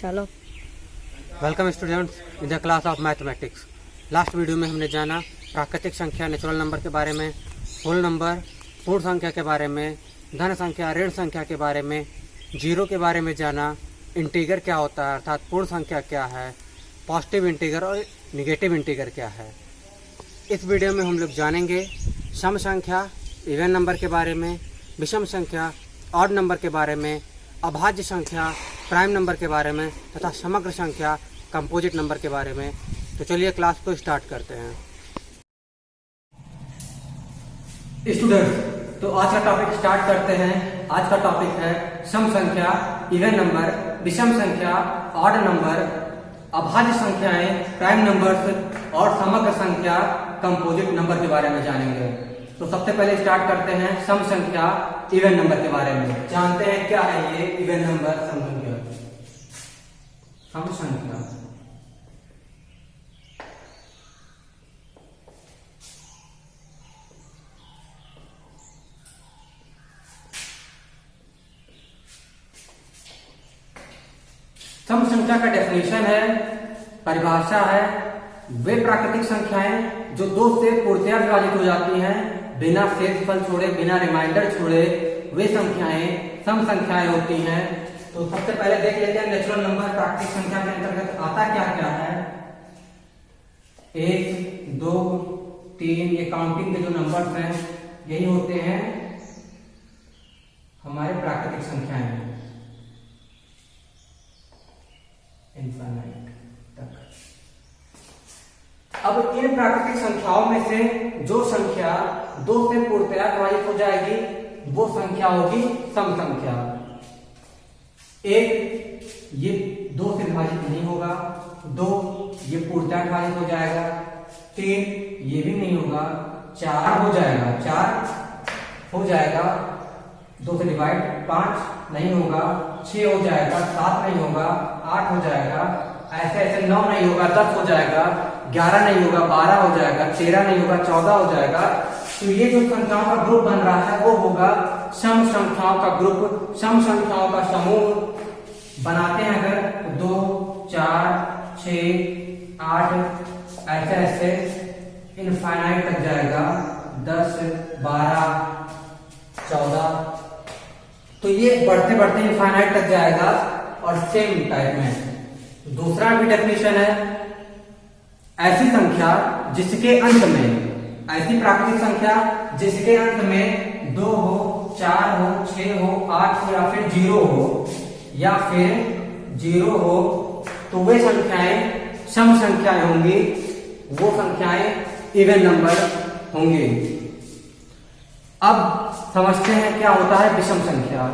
चलो। Welcome students in the class of mathematics. Last video में हमने जाना प्राकृतिक संख्या नेचुरल नंबर के बारे में, होल नंबर पूर्ण संख्या के बारे में, धन संख्या ऋण संख्या के बारे में, जीरो के बारे में जाना, इंटीगर क्या होता है अर्थात पूर्ण संख्या क्या है, पॉजिटिव इंटीगर और निगेटिव इंटीगर क्या है। इस वीडियो में हम लोग जानेंगे सम संख्या इवन नंबर के बारे में, विषम संख्या ऑड नंबर के बारे में, अभाज्य संख्या प्राइम नंबर के बारे में तथा समग्र संख्या कंपोजिट नंबर के बारे में। तो चलिए क्लास को स्टार्ट करते हैं। स्टूडेंट्स, तो आज का टॉपिक स्टार्ट करते हैं। आज का टॉपिक है सम संख्या इवन नंबर, विषम संख्या ऑड नंबर, अभाज्य संख्याएं प्राइम नंबर्स और समग्र संख्या कंपोजिट नंबर के बारे में जानेंगे। तो सबसे पहले स्टार्ट करते हैं सम संख्या इवन नंबर के बारे में। जानते हैं क्या है ये इवन नंबर, सम संख्या। सम संख्या सम संख्या का डेफिनेशन है, परिभाषा है, वे प्राकृतिक संख्याएं जो दो से पूर्णतया विभाजित हो जाती हैं बिना शेषफल छोड़े, बिना रिमाइंडर छोड़े, वे संख्याएं सम संख्याएं होती हैं। तो सबसे पहले देख लेते हैं नेचुरल नंबर प्राकृतिक संख्या के अंतर्गत आता क्या क्या है। 1, 2, 3 ये काउंटिंग के जो नंबर्स हैं यही होते हैं हमारे प्राकृतिक संख्याएं, इनफाइनाइट तक। अब इन प्राकृतिक संख्याओं में से जो संख्या 2 से पूर्णतया विभाजित हो जाएगी वो संख्या होगी सम संख्या। 1 ये 2 से विभाजित नहीं होगा, 2 ये पूर्णतया विभाजित हो जाएगा, 3 ये भी नहीं होगा, 4 हो जाएगा, 4 हो जाएगा 2 से डिवाइड, 5 नहीं होगा, 6 हो जाएगा, 7 नहीं होगा, 8 हो जाएगा, ऐसे ऐसे 9 नहीं होगा, 10 हो जाएगा, 11 नहीं होगा, 12 हो जाएगा, 13 नहीं होगा, 14 हो जाएगा। तो ये जो संख्याओं का ग्रुप बन रहा है वो होगा सम संख्याओं का ग्रुप, सम संख्याओं का समूह बनाते हैं अगर 2, 4, 6, 8 ऐसे ऐसे इनफाइनाइट तक जाएगा, 10, 12, 14, तो ये बढ़ते बढ़ते इनफाइनाइट तक जाएगा। और सेम टाइप में दूसरा भी डेफिनेशन है, ऐसी संख्या जिसके अंत में, ऐसी प्राकृतिक संख्या जिसके अंत में 2 हो, 4 हो, 6 हो, 8 हो या फिर 0 हो, या फिर 0 हो, तो वे संख्याएं सम संख्याएं होंगी, वो संख्याएं इवन नंबर होंगी। अब समझते हैं क्या होता है विषम संख्या।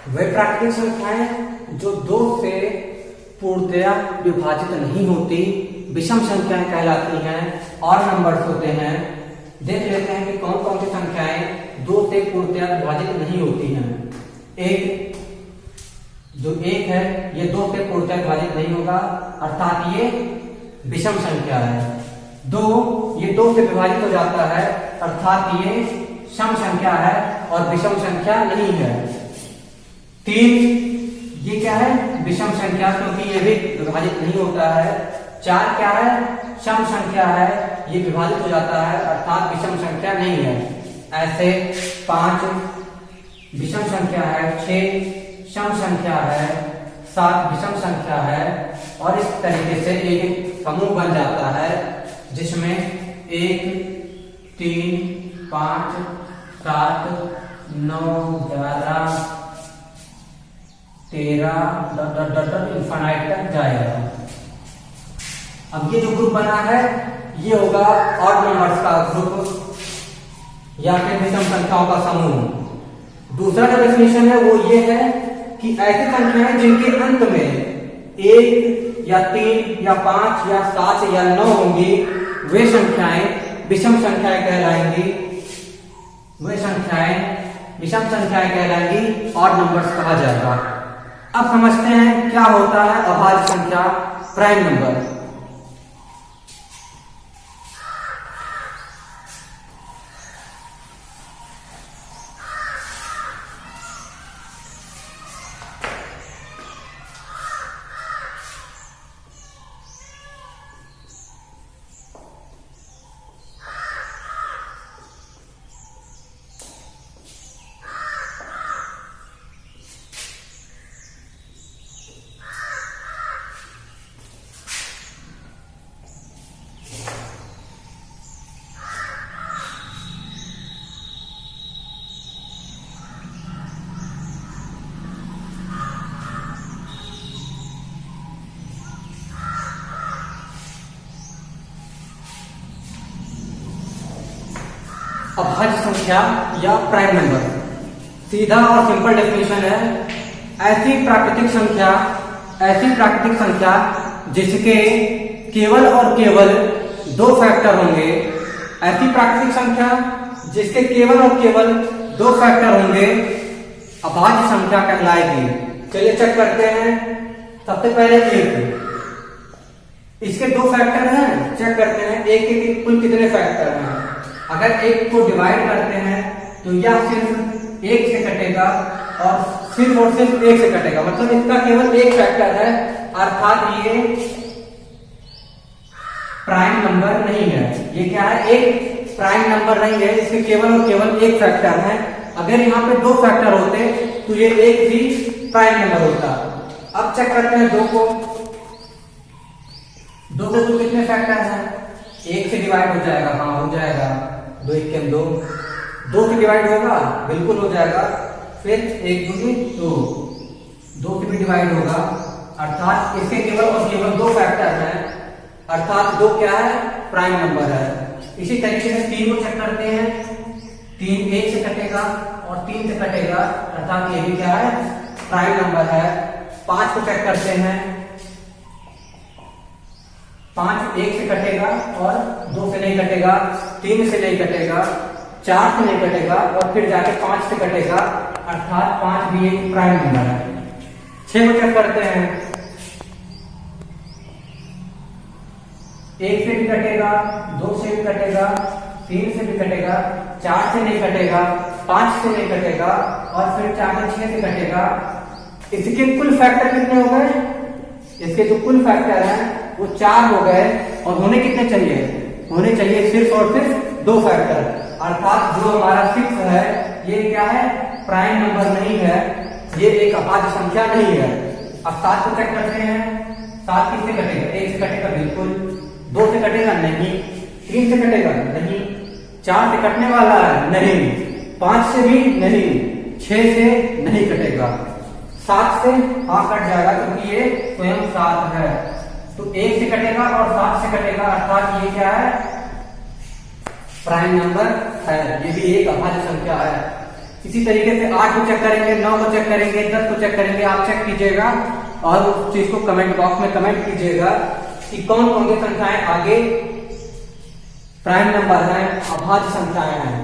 वे प्राकृतिक संख्याएं जो 2 से पूर्णतया विभाजित नहीं होती विषम संख्याएं कहलाती हैं और नंबर्स होते हैं। देख लेते हैं कि कौन कौन सी संख्याएं 2 से पूर्णतया विभाजित नहीं होती हैं। एक जो 1 है ये 2 से पूर्णतया विभाजित नहीं होगा अर्थात ये विषम संख्या है। 2 ये 2 से विभाजित हो जाता है अर्थात ये सम संख्या है और विषम संख्या नहीं है। 3 ये क्या है, विषम संख्या क्योंकि ये भी विभाजित नहीं होता है। 4 क्या है, सम संख्या है, ये विभाजित हो जाता है अर्थात विषम संख्या नहीं है। ऐसे 5 विषम संख्या है, 6 सम संख्या है, 7 विषम संख्या है और इस तरीके से एक समूह बन जाता है जिसमें 1, 3, 5, 7, 9, 11, 13 इनफाइनाइट तक जाएगा। अब ये जो ग्रुप बना है ये होगा ऑड नंबर्स का ग्रुप या फिर विषम संख्याओं का समूह। दूसरा जो डेफिनेशन है वो ये है कि ऐसी संख्याएं जिनके अंत में 1 या 3 या 5 या 7 या 9 होंगी वे संख्याएं विषम संख्याएं कहलाएंगी। वे संख्याएं विषम संख्याएं कहलाएंगी, ऑड नंबर्स कहा जाएगा। अब समझते हैं क्या होता है अभाज्य संख्या, प्राइम नंबर। अभाज्य संख्या या प्राइम नंबर, सीधा और सिंपल डेफिनेशन है ऐसी प्राकृतिक संख्या जिसके केवल और केवल 2 फैक्टर होंगे। ऐसी प्राकृतिक संख्या जिसके केवल और केवल 2 फैक्टर होंगे अभाज्य संख्या कहलाएगी। चलिए चेक करते हैं। सबसे पहले 1, इसके 2 फैक्टर हैं, चेक करते हैं 1 के कुल कितने फैक्टर हैं। अगर 1 को डिवाइड करते हैं तो यह सिर्फ 1 से कटेगा और सिर्फ 1 से कटेगा, मतलब इसका केवल 1 फैक्टर है, अर्थात ये प्राइम नंबर नहीं है। ये क्या है, एक प्राइम नंबर नहीं है, इसके केवल और केवल 1 फैक्टर है। अगर यहाँ पे 2 फैक्टर होते तो ये 1 भी प्राइम नंबर होता। अब चेक करते हैं 2 को। 2 के तो कितने फैक्टर हैं, 1 से डिवाइड हो जाएगा, हाँ हो जाएगा, 2 1 के 2, 2 से डिवाइड होगा, बिल्कुल हो जाएगा। फिर 1 दूनी 2, 2 से भी डिवाइड होगा, अर्थात इसके केवल और केवल 2 फैक्टर हैं, अर्थात 2 क्या है, प्राइम नंबर है। इसी तरीके से 3 को चेक करते हैं। 3 1 से कटेगा और 3 से कटेगा, अर्थात ये भी क्या है, प्राइम नंबर है। 5 को चेक करते हैं। 5 1 से कटेगा और 2 से नहीं कटेगा, 3 से नहीं कटेगा, 4 से नहीं कटेगा और फिर जाके 5 से कटेगा, अर्थात 5 भी एक प्राइम नंबर है। 6 को चेक करते हैं। 1 से भी कटेगा, 2 से भी कटेगा, 3 से भी कटेगा, 4 से नहीं कटेगा, 5 से नहीं कटेगा और फिर 4 से 6 से कटेगा। इसके कुल फैक्टर कितने हो गए, इसके जो कुल फैक्टर है वो 4 हो गए और होने कितने चाहिए, होने चाहिए सिर्फ और सिर्फ 2 फैक्टर, अर्थात जो हमारा 6 है ये क्या है, प्राइम नंबर नहीं है, ये एक अभाज्य संख्या नहीं है। अब 7 को चेक करते हैं। 7 किससे कटेगा, 1 से कटेगा, बिल्कुल। 2 से कटेगा, नहीं। 3 से कटेगा, नहीं। 4 से कटने वाला है, नहीं। 5 से भी नहीं, 6 से नहीं कटेगा, 7 से हाँ कट जाएगा क्योंकि ये स्वयं 7 है, तो 1 से कटेगा और 7 से कटेगा, अर्थात ये क्या है, प्राइम नंबर है, ये भी एक अभाज्य संख्या है। इसी तरीके से 8 को चेक करेंगे, 9 को चेक करेंगे, 10 को चेक करेंगे। आप चेक कीजिएगा और उस चीज को कमेंट बॉक्स में कमेंट कीजिएगा कि कौन कौन सी संख्याएं आगे प्राइम नंबर है, अभाज्य संख्याएं हैं।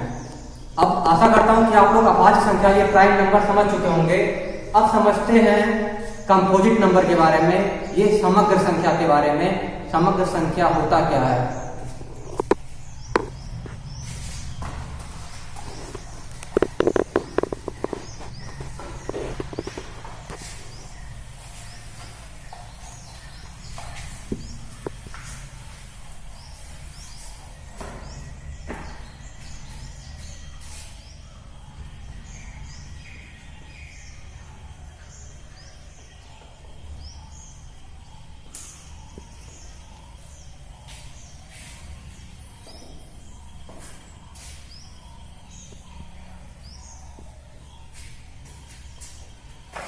अब आशा करता हूं कि आप लोग अभाज्य संख्या या प्राइम नंबर समझ चुके होंगे। अब समझते हैं कंपोजिट नंबर के बारे में, ये समग्र संख्या के बारे में। समग्र संख्या होता क्या है।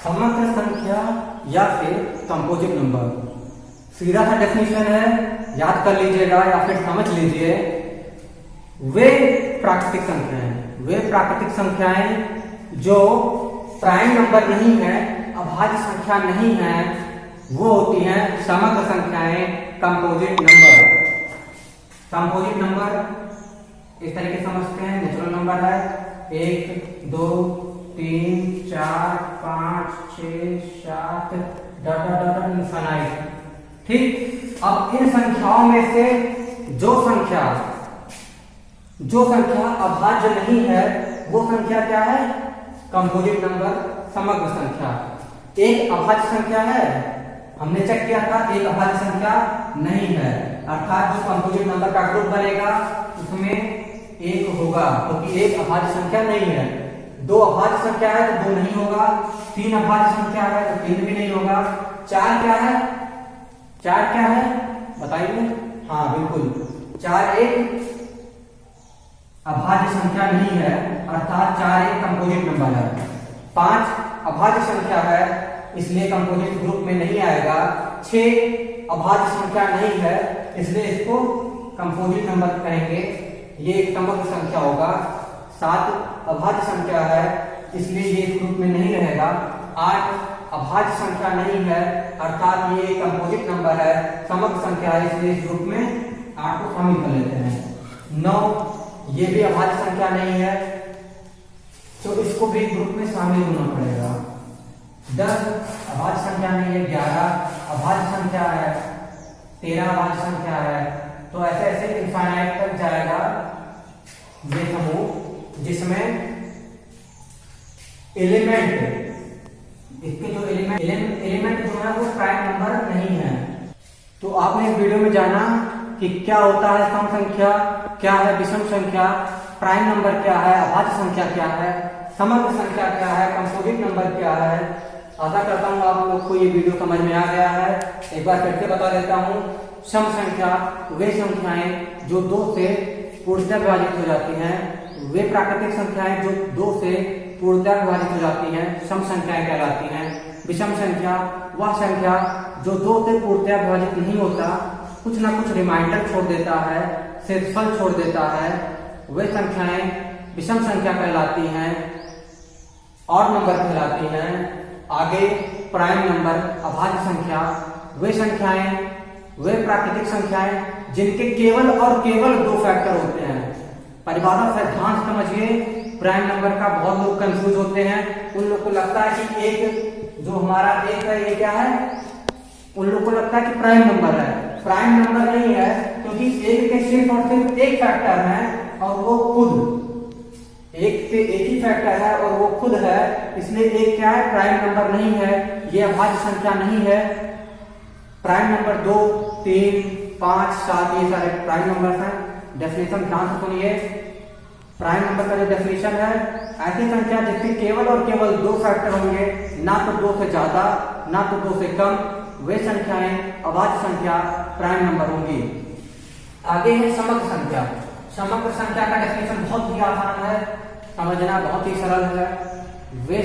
समग्र संख्या या फिर कंपोजिट नंबर, सीधा सा डेफिनेशन है याद कर लीजिएगा या फिर समझ लीजिए, वे प्राकृतिक संख्याएं जो प्राइम नंबर नहीं है, अभाज्य संख्या नहीं है, वो होती हैं समग्र संख्याएं, कंपोजिट नंबर इस तरीके समझते हैं। नेचुरल नंबर है 1 2 3 4 5 6 7 इनफाइनाइट। ठीक, अब इन संख्याओं में से जो संख्या अभाज्य नहीं है वो संख्या क्या है? कंपोजिट नंबर, समग्र संख्या। एक अभाज्य संख्या है, हमने चेक किया था, एक अभाज्य संख्या नहीं है, अर्थात जो कंपोजिट नंबर का ग्रुप बनेगा उसमें एक होगा, क्योंकि एक अभाज्य संख्या नहीं है। दो अभाज्य संख्या है तो दो नहीं होगा, तीन अभाज्य संख्या है तो तीन भी नहीं होगा। चार क्या है? बताइए। हाँ बिल्कुल, 4 एक अभाज्य संख्या नहीं है, अर्थात 4 एक कंपोजिट नंबर है। 5 अभाज्य संख्या है, इसलिए कंपोजिट ग्रुप में नहीं आएगा। 6 अभाज्य संख्या नहीं है, इसलिए इसको कंपोजिट नंबर कहेंगे, ये एक समग्र संख्या होगा। 7 अभाज्य संख्या है, इसलिए ये इस ग्रुप में नहीं रहेगा। 8 अभाज्य संख्या नहीं है, अर्थात ये एक कंपोजिट नंबर है, समग्र संख्या है, इसलिए इस ग्रुप में 8 को शामिल कर लेते हैं। 9 ये भी अभाज्य संख्या नहीं है, तो इसको भी ग्रुप में शामिल होना पड़ेगा। 10 अभाज्य संख्या नहीं है। 11 अभाज्य संख्या है। 13 अभाज्य संख्या है। तो ऐसे ऐसे इनफाइनाइट तक जाएगा ये समूह, जिसमें इसके जो एलिमेंट जो है वो प्राइम नंबर नहीं है। तो आपने इस वीडियो में जाना कि क्या होता है सम संख्या, क्या है विषम संख्या, प्राइम नंबर क्या है, अभाज्य संख्या क्या है, समग्र संख्या क्या है, कंपोजिट नंबर क्या है। आशा करता हूँ आप लोग को ये वीडियो समझ में आ गया है। एक बार फिर से बता देता हूँ, सम संख्या वे संख्याएं जो 2 से पूर्णतः विभाजित हो जाती हैं, वे प्राकृतिक संख्याएं जो 2 से पूर्णतः विभाजित हो जाती हैं सम संख्याएं कहलाती हैं। विषम संख्या वह संख्या जो 2 से पूर्णतः विभाजित नहीं होता, कुछ ना कुछ रिमाइंडर छोड़ देता है, शेषफल छोड़ देता है, वे संख्याएं विषम संख्या कहलाती हैं, और नंबर कहलाती हैं। आगे प्राइम नंबर, अभाज्य संख्या वे संख्याएं, वे प्राकृतिक संख्याएं जिनके केवल और केवल 2 फैक्टर होते हैं। परिभाषा से ध्यान समझिए, प्राइम नंबर का बहुत लोग कंफ्यूज होते हैं। उन लोग को लगता है कि एक जो हमारा एक है ये क्या है, उन लोग को लगता है कि प्राइम नंबर है। प्राइम नंबर नहीं है, क्योंकि एक के सिर्फ और सिर्फ एक फैक्टर है और वो खुद एक से एक ही फैक्टर है और वो खुद है, इसलिए एक क्या है? प्राइम नंबर नहीं है, ये अभाज्य संख्या नहीं है। प्राइम नंबर 2 3 5 7 ये सारे प्राइम नंबर हैं। डेफिनेशन ध्यान से सुनिए। प्राइम नंबर का जो डेफिनेशन है, ऐसी संख्या जिसके केवल और केवल 2 फैक्टर होंगे, ना तो 2 से ज्यादा ना तो 2 से कम, वे संख्याएं अभाज्य संख्या प्राइम नंबर होंगी। आगे है समग्र संख्या। समग्र संख्या का डेफिनेशन बहुत ही आसान है, समझना बहुत ही सरल है। वे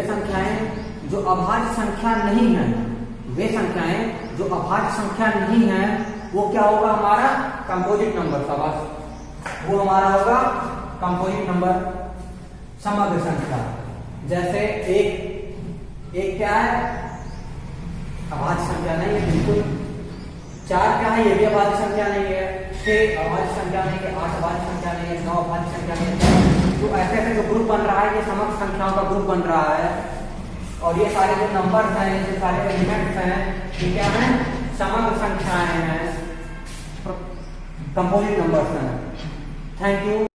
संख्याएं जो अभाज्य संख्या नहीं है, वे संख्याएं जो अभाज्य संख्या नहीं है, वो क्या होगा? हमारा कंपोजिट नंबर। शाबाश, वो हमारा होगा कंपोजिट नंबर, समग्र संख्या। जैसे एक क्या है? अभाज्य संख्या नहीं है, बिल्कुल। 4 क्या है? ये भी अभाज्य संख्या नहीं है। 6 अभाज्य संख्या नहीं है। 8 अभाज्य संख्या नहीं है। 9 अभाज्य संख्या नहीं है। तो ऐसे ऐसे जो ग्रुप बन रहा है, ये समग्र संख्याओं का ग्रुप बन रहा है। और ये सारे जो नंबर्स हैं, ये सारे एलिमेंट्स हैं, ये क्या है? समग्र संख्याएं हैं, कंपोजिट नंबर्स हैं। Thank you.